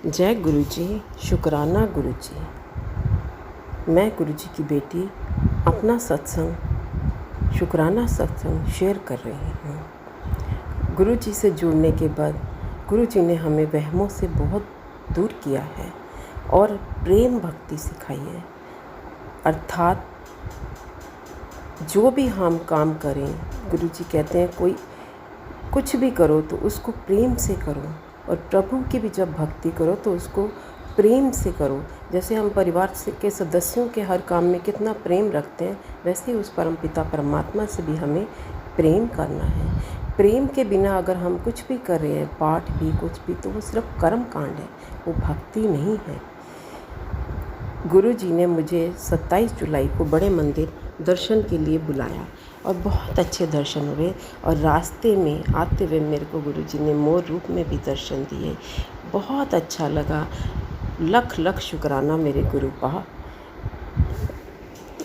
जय गुरु जी, शुक्राना गुरु जी। मैं गुरु जी की बेटी अपना सत्संग, शुक्राना सत्संग शेयर कर रही हूँ। गुरु जी से जुड़ने के बाद गुरु जी ने हमें वहमों से बहुत दूर किया है और प्रेम भक्ति सिखाई है। अर्थात जो भी हम काम करें, गुरु जी कहते हैं कोई कुछ भी करो तो उसको प्रेम से करो, और प्रभु की भी जब भक्ति करो तो उसको प्रेम से करो। जैसे हम परिवार के सदस्यों के हर काम में कितना प्रेम रखते हैं, वैसे ही उस परमपिता परमात्मा से भी हमें प्रेम करना है। प्रेम के बिना अगर हम कुछ भी कर रहे हैं, पाठ भी कुछ भी, तो वो सिर्फ कर्म कांड है, वो भक्ति नहीं है। गुरु जी ने मुझे 27 जुलाई को बड़े मंदिर दर्शन के लिए बुलाया और बहुत अच्छे दर्शन हुए। और रास्ते में आते हुए मेरे को गुरु जी ने मोर रूप में भी दर्शन दिए। बहुत अच्छा लगा। लख लख शुक्राना मेरे गुरु का।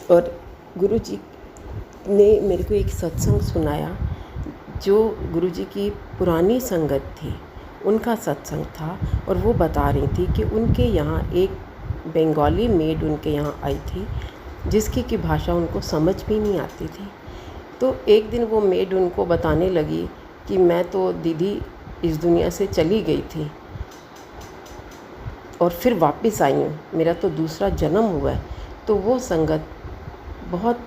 और गुरु जी ने मेरे को एक सत्संग सुनाया जो गुरु जी की पुरानी संगत थी, उनका सत्संग था। और वो बता रही थी कि उनके यहाँ एक बंगाली मेड उनके यहाँ आई थी, जिसकी की भाषा उनको समझ भी नहीं आती थी। तो एक दिन वो मेड उनको बताने लगी कि मैं तो दीदी इस दुनिया से चली गई थी और फिर वापस आई हूँ, मेरा तो दूसरा जन्म हुआ है। तो वो संगत बहुत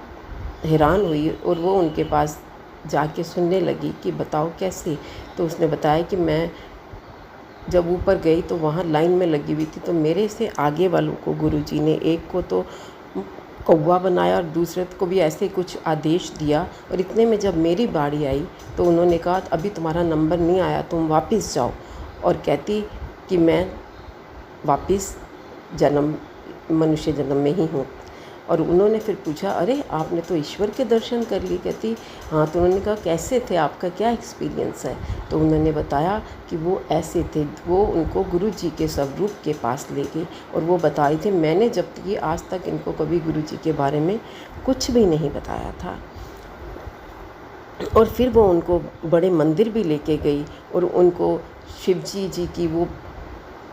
हैरान हुई और वो उनके पास जाके सुनने लगी कि बताओ कैसे। तो उसने बताया कि मैं जब ऊपर गई तो वहाँ लाइन में लगी हुई थी, तो मेरे से आगे वालों को गुरुजी ने एक को तो कौवा बनाया और दूसरे को भी ऐसे कुछ आदेश दिया। और इतने में जब मेरी बारी आई तो उन्होंने कहा अभी तुम्हारा नंबर नहीं आया, तुम वापस जाओ। और कहती कि मैं वापस मनुष्य जन्म में ही हूँ। और उन्होंने फिर पूछा अरे आपने तो ईश्वर के दर्शन कर लिए। कहती हाँ। तो उन्होंने कहा कैसे थे, आपका क्या एक्सपीरियंस है। तो उन्होंने बताया कि वो ऐसे थे, वो उनको गुरु जी के स्वरूप के पास ले गए। और वो बता रहे थे मैंने जब तक ये आज तक इनको कभी गुरु जी के बारे में कुछ भी नहीं बताया था। और फिर वो उनको बड़े मंदिर भी लेके गई और उनको शिव जी की वो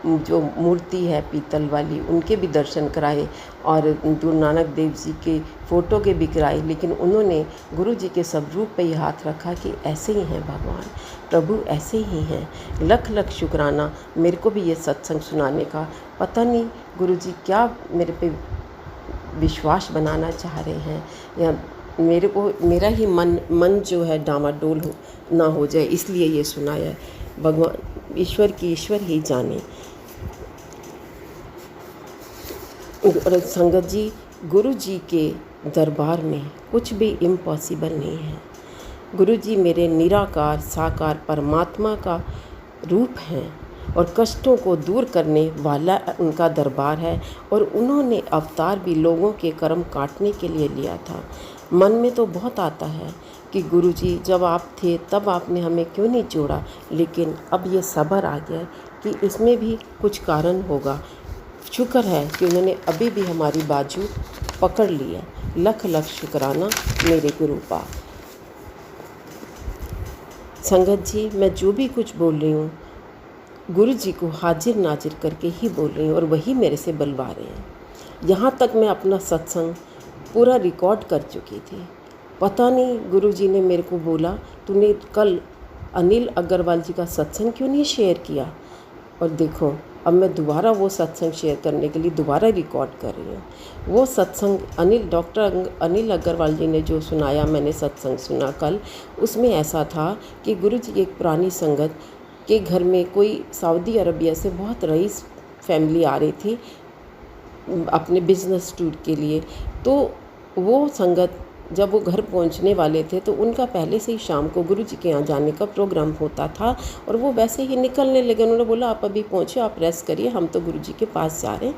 जो मूर्ति है पीतल वाली, उनके भी दर्शन कराए और गुरु नानक देव जी के फ़ोटो के भी कराए। लेकिन उन्होंने गुरु जी के स्वरूप पे ही हाथ रखा कि ऐसे ही हैं भगवान, प्रभु ऐसे ही हैं। लख लख शुक्राना मेरे को भी ये सत्संग सुनाने का। पता नहीं गुरु जी क्या मेरे पे विश्वास बनाना चाह रहे हैं, या मेरा ही मन जो है डामाडोल ना हो जाए, इसलिए ये सुनाया है। भगवान ईश्वर ही जाने। और संगत जी, गुरु जी के दरबार में कुछ भी इम्पॉसिबल नहीं है। गुरु जी मेरे निराकार साकार परमात्मा का रूप हैं और कष्टों को दूर करने वाला उनका दरबार है। और उन्होंने अवतार भी लोगों के कर्म काटने के लिए लिया था। मन में तो बहुत आता है कि गुरु जी जब आप थे तब आपने हमें क्यों नहीं जोड़ा, लेकिन अब ये सब्र आ गया कि इसमें भी कुछ कारण होगा। शुक्र है कि उन्होंने अभी भी हमारी बाजू पकड़ ली है। लख लख शुक्राना मेरे गुरु का। संगत जी, मैं जो भी कुछ बोल रही हूँ गुरु जी को हाजिर नाजिर करके ही बोल रही हूँ और वही मेरे से बुलवा रहे हैं। यहाँ तक मैं अपना सत्संग पूरा रिकॉर्ड कर चुकी थी। पता नहीं गुरु जी ने मेरे को बोला तूने कल अनिल अग्रवाल जी का सत्संग क्यों नहीं शेयर किया। और देखो अब मैं दोबारा वो सत्संग शेयर करने के लिए दोबारा रिकॉर्ड कर रही हूँ। वो सत्संग डॉक्टर अनिल अग्रवाल जी ने जो सुनाया, मैंने सत्संग सुना कल, उसमें ऐसा था कि गुरु जी एक पुरानी संगत के घर में कोई सऊदी अरबिया से बहुत रईस फैमिली आ रही थी अपने बिजनेस टूर के लिए। तो वो संगत जब वो घर पहुंचने वाले थे तो उनका पहले से ही शाम को गुरु जी के यहाँ जाने का प्रोग्राम होता था और वो वैसे ही निकलने लगे। उन्होंने बोला आप अभी पहुँचे, आप रेस्ट करिए, हम तो गुरु जी के पास जा रहे हैं।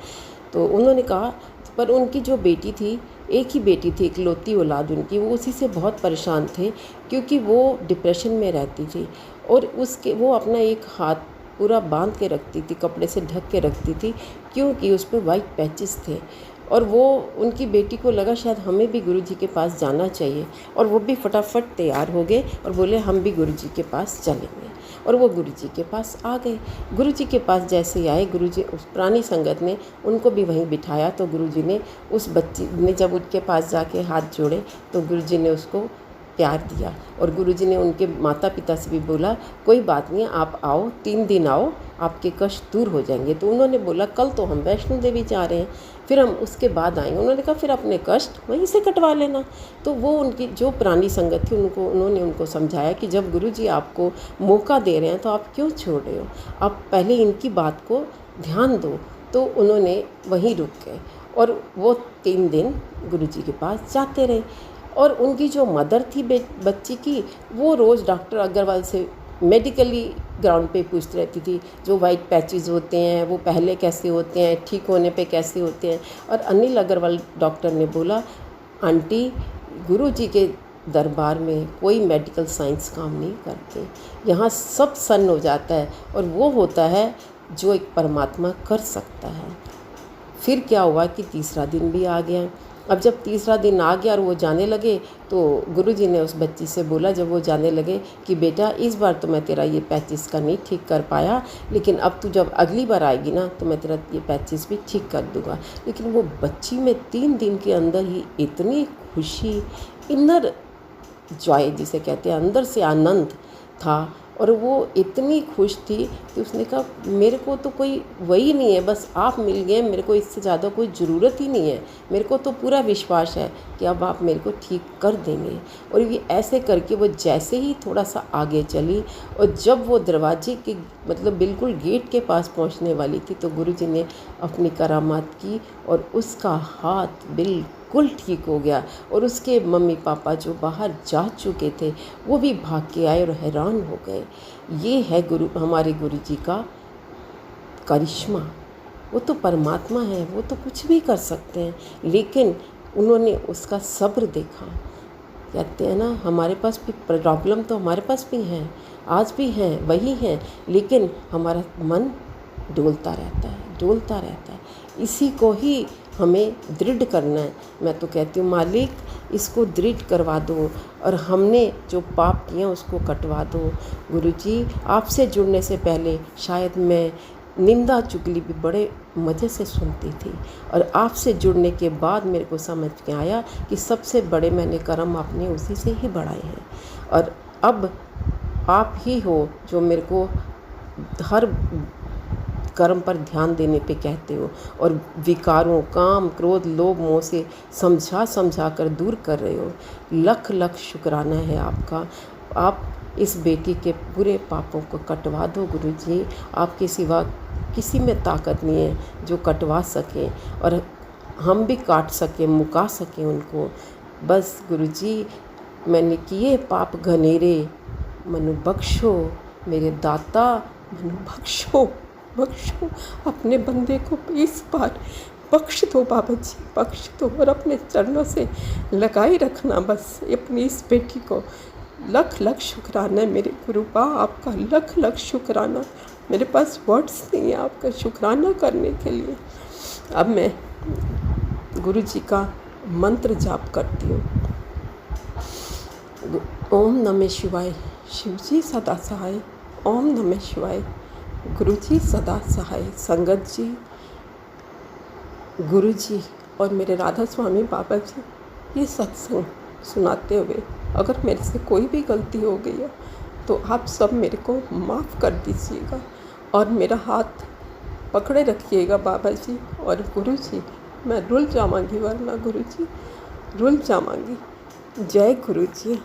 तो उन्होंने कहा, पर उनकी जो बेटी थी, एक ही बेटी थी, इकलौती औलाद उनकी, वो उसी से बहुत परेशान थे क्योंकि वो डिप्रेशन में रहती थी। और वो अपना एक हाथ पूरा बांध के रखती थी, कपड़े से ढक के रखती थी, क्योंकि उस पर वाइट पैचेस थे। और वो उनकी बेटी को लगा शायद हमें भी गुरु जी के पास जाना चाहिए, और वो भी फटाफट तैयार हो गए और बोले हम भी गुरु जी के पास चलेंगे। और वो गुरुजी के पास आ गए। गुरुजी के पास जैसे ही आए, गुरुजी उस पुरानी संगत ने उनको भी वहीं बिठाया। तो गुरुजी ने उस बच्ची ने जब उनके पास जाके हाथ जोड़े तो गुरुजी ने उसको प्यार दिया और गुरुजी ने उनके माता पिता से भी बोला कोई बात नहीं, आप आओ, 3 दिन आओ, आपके कष्ट दूर हो जाएंगे। तो उन्होंने बोला कल तो हम वैष्णो देवी जा रहे हैं, फिर हम उसके बाद आएंगे। उन्होंने कहा फिर अपने कष्ट वहीं से कटवा लेना। तो वो उनकी जो पुरानी संगत थी उन्होंने उनको समझाया कि जब गुरुजी आपको मौका दे रहे हैं तो आप क्यों छोड़ रहे हो, आप पहले इनकी बात को ध्यान दो। तो उन्होंने वहीं रुक गए और वो 3 दिन गुरुजी के पास जाते रहे। और उनकी जो मदर थी बच्ची की, वो रोज़ डॉक्टर अग्रवाल से मेडिकली ग्राउंड पे पूछती रहती थी, जो वाइट पैचेस होते हैं वो पहले कैसे होते हैं, ठीक होने पे कैसे होते हैं। और अनिल अग्रवाल डॉक्टर ने बोला आंटी, गुरुजी के दरबार में कोई मेडिकल साइंस काम नहीं करते, यहाँ सब सन्न हो जाता है और वो होता है जो एक परमात्मा कर सकता है। फिर क्या हुआ कि तीसरा दिन भी आ गया। अब जब तीसरा दिन आ गया और वो जाने लगे तो गुरुजी ने उस बच्ची से बोला, जब वो जाने लगे, कि बेटा इस बार तो मैं तेरा ये पैचिस का नहीं ठीक कर पाया, लेकिन अब तू जब अगली बार आएगी ना तो मैं तेरा ये पैचिस भी ठीक कर दूँगा। लेकिन वो बच्ची में 3 दिन के अंदर ही इतनी खुशी, इनर जॉय जिसे कहते हैं, अंदर से आनंद था और वो इतनी खुश थी कि उसने कहा मेरे को तो कोई वही नहीं है, बस आप मिल गए, मेरे को इससे ज़्यादा कोई ज़रूरत ही नहीं है, मेरे को तो पूरा विश्वास है कि अब आप मेरे को ठीक कर देंगे। और ये ऐसे करके वो जैसे ही थोड़ा सा आगे चली और जब वो दरवाजे के मतलब बिल्कुल गेट के पास पहुंचने वाली थी तो गुरुजी ने अपनी करामात की और उसका हाथ बिल्कुल ठीक हो गया। और उसके मम्मी पापा जो बाहर जा चुके थे वो भी भाग के आए और हैरान हो गए। ये है हमारे गुरुजी का करिश्मा। वो तो परमात्मा है, वो तो कुछ भी कर सकते हैं, लेकिन उन्होंने उसका सब्र देखा। कहते हैं ना, हमारे पास भी प्रॉब्लम तो हमारे पास भी हैं, आज भी हैं, वही हैं, लेकिन हमारा मन डोलता रहता है, डोलता रहता है। इसी को ही हमें दृढ़ करना है। मैं तो कहती हूँ मालिक इसको दृढ़ करवा दो और हमने जो पाप किए उसको कटवा दो। गुरुजी आपसे जुड़ने से पहले शायद मैं निंदा चुगली भी बड़े मज़े से सुनती थी और आपसे जुड़ने के बाद मेरे को समझ में आया कि सबसे बड़े मैंने कर्म आपने उसी से ही बढ़ाए हैं। और अब आप ही हो जो मेरे को हर कर्म पर ध्यान देने पे कहते हो और विकारों, काम, क्रोध, लोभ, मोह से समझा कर दूर कर रहे हो। लख लख शुक्राना है आपका। आप इस बेटी के पूरे पापों को कटवा दो गुरुजी। आपके सिवा किसी में ताकत नहीं है जो कटवा सके और हम भी काट सकें, मुका सकें उनको। बस गुरुजी मैंने किए पाप घनेरे, मनु बख्शो मेरे दाता, मनु बख्शो बख्शो अपने बंदे को इस बार बख्श दो बाबा जी, बख्श दो और अपने चरणों से लगाए रखना बस अपनी इस बेटी को। लख लख शुक्राना है मेरे गुरुबा, आपका लख लख शुक्राना। मेरे पास वर्ड्स नहीं है आपका शुक्राना करने के लिए। अब मैं गुरु जी का मंत्र जाप करती हूँ। ओम नमः शिवाय, शिव जी सदा सहाय। ओम नमः शिवाय, गुरु जी सदा सहाय। संगत जी, गुरु जी और मेरे राधा स्वामी बाबा जी, ये सत्संग सुनाते हुए अगर मेरे से कोई भी गलती हो गई है तो आप सब मेरे को माफ़ कर दीजिएगा और मेरा हाथ पकड़े रखिएगा बाबा जी। और गुरु जी मैं रुल जाऊँगी, वरना गुरु जी रुल जाऊँगी। जय गुरु जी।